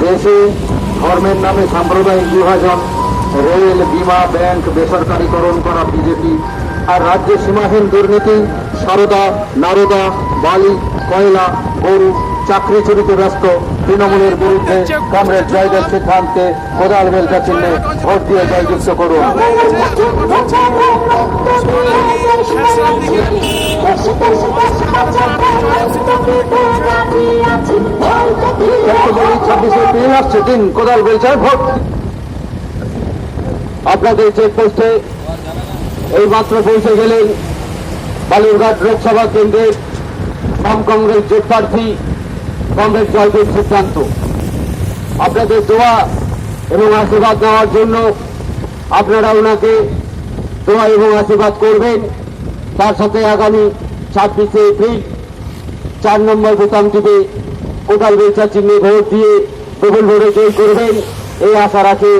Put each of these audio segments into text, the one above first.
দেশে ধর্মের নামে সাম্প্রদায়িক বিভাজন, রেল, বিমা, ব্যাংক বেসরকারীকরণ করা বিজেপি, আর রাজ্যে সীমাহীন দুর্নীতি, সারদা, নারদা, বালি, কয়লা, গরু, চাকরি চুরিতে ব্যস্ত তৃণমূলের বিরুদ্ধে কমরেড জয়দেব সিদ্ধান্তে কোদাল বেলচা চিহ্নে ভোট দিয়ে জয়যুক্ত করুন। দিন কোদাল বেলচায় ভোট। আপনাদের চেকপোস্টে এই মাত্র পৌঁছে গেলেন বালুরঘাট লোকসভা কেন্দ্রের বাম কংগ্রেস জোট প্রার্থী কমরেড জয়দেব সিদ্ধান্ত। আপনাদের দোয়া এবং আশীর্বাদ নেওয়ার জন্য আপনারা ওনাকে দোয়া এবং আশীর্বাদ করবেন। তার সাথে আগামী 26শে এপ্রিল 4 নম্বর বোতাম টিপে কোদাল বেলচা চিহ্নে ভোট দিয়ে প্রবল ভোটে জয় করবেন, এই আশা রাখে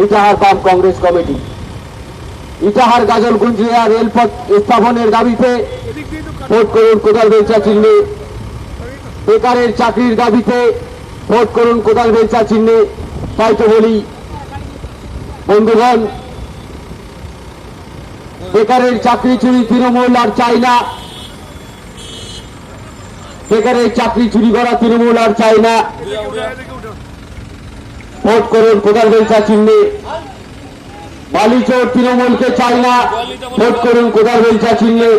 ইটাহার বাম কংগ্রেস কমিটি। ইটাহার গাজল গুঞ্জিয়া রেলপথ স্থাপনের দাবিতে ভোট করুন কোদাল বেলচা চিহ্নে। বেকারের চাকরির দাবিতে ভোট করুন কোদাল বেলচা চিহ্নে। তাই তো বলি বন্ধুগণ, বেকারের চাকরি চুরি তৃণমূল আর চাই না। বেকারের চাকরি চুরি করা তৃণমূল আর চাই না। ভোট করুন কোদাল বেলচা চিহ্নে। বালিচোর তৃণমূলকে চাই না, ভোট করুন কোদাল বেলচা চিহ্নে।